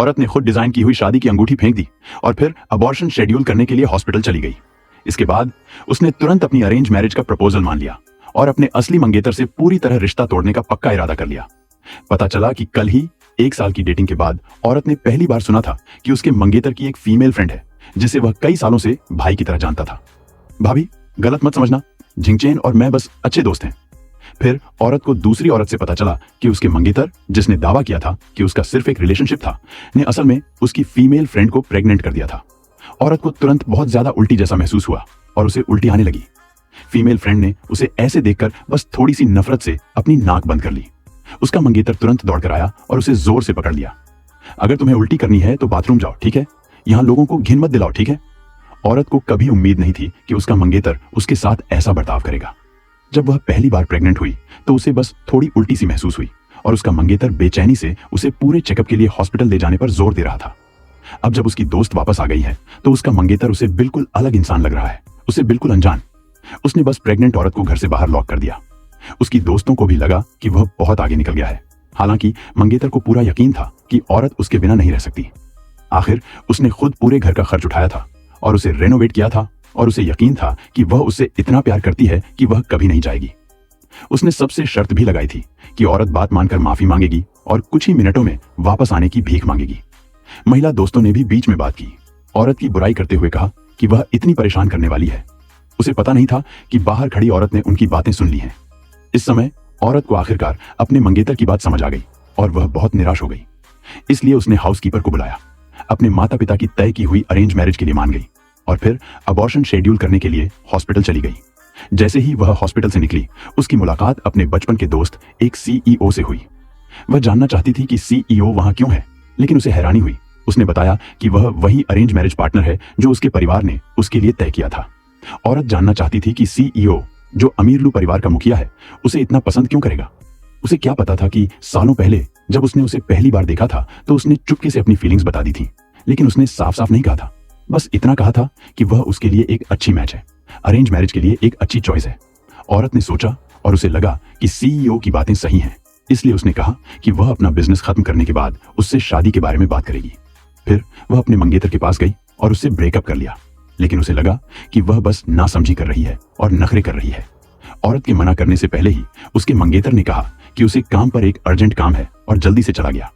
औरत ने खुद डिजाइन की हुई शादी की अंगूठी फेंक दी और फिर अबॉर्शन शेड्यूल करने के लिए हॉस्पिटल चली गई। इसके बाद उसने तुरंत अपनी अरेंज मैरिज का प्रपोजल मान लिया और अपने असली मंगेतर से पूरी तरह रिश्ता तोड़ने का पक्का इरादा कर लिया। पता चला कि कल ही 1 साल की डेटिंग के बाद औरत ने पहली बार सुना था कि उसके मंगेतर की एक फीमेल फ्रेंड है जिसे वह कई सालों से भाई की तरह जानता था। भाभी, गलत मत समझना, झिंगचैन और मैं बस अच्छे दोस्त हैं। फिर औरत को दूसरी औरत से पता चला कि उसके मंगेतर, जिसने दावा किया था कि उसका सिर्फ एक रिलेशनशिप था, ने असल में उसकी फीमेल फ्रेंड को प्रेग्नेंट कर दिया था। औरत को तुरंत बहुत ज्यादा उल्टी जैसा महसूस हुआ और उसे उल्टी आने लगी। फीमेल फ्रेंड ने उसे ऐसे देखकर बस थोड़ी सी नफरत से अपनी नाक बंद कर ली। उसका मंगेतर तुरंत दौड़कर आया और उसे जोर से पकड़ लिया। अगर तुम्हें उल्टी करनी है तो बाथरूम जाओ, ठीक है? यहाँ लोगों को घिन मत दिलाओ, ठीक है? औरत को कभी उम्मीद नहीं थी कि उसका मंगेतर उसके साथ ऐसा बर्ताव करेगा। जब वह पहली बार प्रेग्नेंट हुई तो उसे बस थोड़ी उल्टी सी महसूस हुई और उसका मंगेतर बेचैनी से उसे पूरे चेकअप के लिए हॉस्पिटल ले जाने पर जोर दे रहा था। अब जब उसकी दोस्त वापस आ गई है तो उसका मंगेतर उसे बिल्कुल अलग इंसान लग रहा है, उसे बिल्कुल अनजान। उसने बस प्रेग्नेंट औरत को घर से बाहर लॉक कर दिया। उसकी दोस्तों को भी लगा कि वह बहुत आगे निकल गया है। हालांकि मंगेतर को पूरा यकीन था कि औरत उसके बिना नहीं रह सकती। आखिर उसने खुद पूरे घर का खर्च उठाया था और उसे रेनोवेट किया था और उसे यकीन था कि वह उससे इतना प्यार करती है कि वह कभी नहीं जाएगी। उसने सबसे शर्त भी लगाई थी कि औरत बात मानकर माफी मांगेगी और कुछ ही मिनटों में वापस आने की भीख मांगेगी। महिला दोस्तों ने भी बीच में बात की, औरत की बुराई करते हुए कहा कि वह इतनी परेशान करने वाली है। उसे पता नहीं था कि बाहर खड़ी औरत ने उनकी बातें सुन ली हैं। इस समय औरत को आखिरकार अपने मंगेतर की बात समझ आ गई और वह बहुत निराश हो गई। इसलिए उसने हाउसकीपर को बुलाया, अपने माता पिता की तय की हुई अरेंज मैरिज के लिए मान गई और फिर अबॉर्शन शेड्यूल करने के लिए हॉस्पिटल चली गई। जैसे ही वह हॉस्पिटल से निकली, उसकी मुलाकात अपने बचपन के दोस्त एक सीईओ से हुई। वह जानना चाहती थी कि सीईओ वहां क्यों है, लेकिन उसे हैरानी हुई। उसने बताया कि वह वही अरेंज मैरिज पार्टनर है जो उसके परिवार ने उसके लिए तय किया था। औरत जानना चाहती थी कि सीईओ, जो अमीरलू परिवार का मुखिया है, उसे इतना पसंद क्यों करेगा। उसे क्या पता था कि सालों पहले जब उसने उसे पहली बार देखा था तो उसने चुपके से अपनी फीलिंग्स बता दी थी, लेकिन उसने साफ साफ नहीं कहा था। बस इतना कहा था कि वह उसके लिए एक अच्छी मैच है, अरेंज मैरिज के लिए एक अच्छी चॉइस है। औरत ने सोचा और उसे लगा कि सीईओ की बातें सही हैं, इसलिए उसने कहा कि वह अपना बिजनेस खत्म करने के बाद उससे शादी के बारे में बात करेगी। फिर वह अपने मंगेतर के पास गई और उससे ब्रेकअप कर लिया, लेकिन उसे लगा कि वह बस नासमझी कर रही है और नखरे कर रही है। औरत के मना करने से पहले ही उसके मंगेतर ने कहा कि उसे काम पर एक अर्जेंट काम है और जल्दी से चला गया।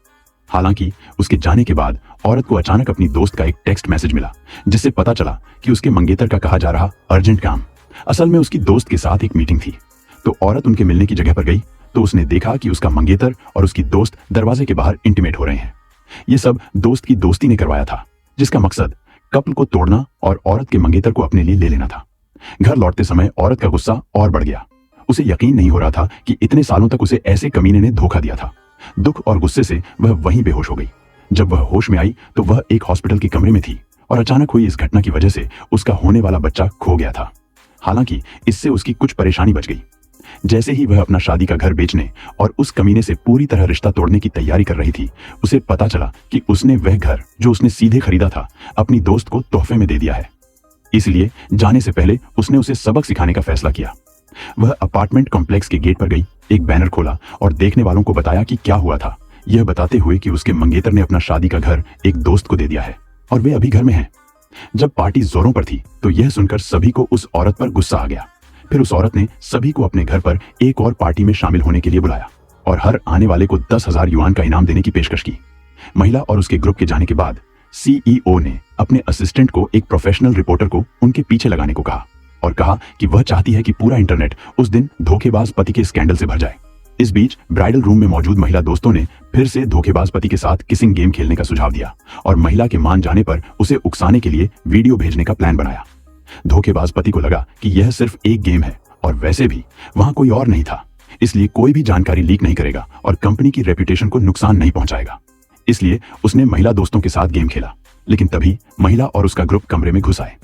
हालांकि उसके जाने के बाद औरत को अचानक अपनी दोस्त का एक टेक्स्ट मैसेज मिला, जिससे पता चला कि उसके मंगेतर का कहा जा रहा अर्जेंट काम असल में उसकी दोस्त के साथ एक मीटिंग थी। तो औरत उनके मिलने की जगह पर गई तो उसने देखा कि उसका मंगेतर और उसकी दोस्त दरवाजे के बाहर इंटीमेट हो रहे हैं। ये सब दोस्त की दोस्ती ने करवाया था, जिसका मकसद कपल को तोड़ना और औरत के मंगेतर को अपने लिए ले लेना था। घर लौटते समय औरत का गुस्सा और बढ़ गया। उसे यकीन नहीं हो रहा था कि इतने सालों तक उसे ऐसे कमीने ने धोखा दिया था। दुख और गुस्से से वह वहीं बेहोश हो गई। जब वह होश में आई तो वह एक हॉस्पिटल के कमरे में थी और अचानक हुई इस घटना की वजह से उसका होने वाला बच्चा खो गया था। हालांकि इससे उसकी कुछ परेशानी बच गई। जैसे ही वह अपना शादी का घर बेचने और उस कमीने से पूरी तरह रिश्ता तोड़ने की तैयारी कर रही थी, उसे पता चला कि उसने वह घर जो उसने सीधे खरीदा था अपनी दोस्त को तोहफे में दे दिया है। इसलिए जाने से पहले उसने उसे सबक सिखाने का फैसला किया। वह अपार्टमेंट कॉम्प्लेक्स के गेट पर गई, एक बैनर खोला और देखने वालों को बताया कि क्या हुआ था, यह बताते हुए कि उसके मंगेतर ने अपना शादी का घर एक दोस्त को दे दिया है और वे अभी घर में हैं। जब पार्टी जोरों पर थी तो यह सुनकर सभी को उस औरत पर गुस्सा आ गया। फिर उस औरत ने सभी को अपने घर पर एक और पार्टी में शामिल होने के लिए बुलाया और हर आने वाले को 10,000 युआन का इनाम देने की पेशकश की। महिला और उसके ग्रुप के जाने के बाद सीईओ ने अपने असिस्टेंट को एक प्रोफेशनल रिपोर्टर को उनके पीछे लगाने को कहा और कहा कि वह चाहती है कि पूरा इंटरनेट उस दिन धोखेबाज पति के स्कैंडल से भर जाए। इस बीच ब्राइडल रूम में मौजूद महिला दोस्तों ने फिर से धोखेबाज पति के साथ किसिंग गेम खेलने का सुझाव दिया और महिला के मान जाने पर उसे उकसाने के लिए वीडियो भेजने का प्लान बनाया। धोखेबाज पति को लगा कि यह सिर्फ एक गेम है और वैसे भी वहां कोई और नहीं था, इसलिए कोई भी जानकारी लीक नहीं करेगा और कंपनी की रेपुटेशन को नुकसान नहीं पहुंचाएगा। इसलिए उसने महिला दोस्तों के साथ गेम खेला, लेकिन तभी महिला और उसका ग्रुप कमरे में घुस आए।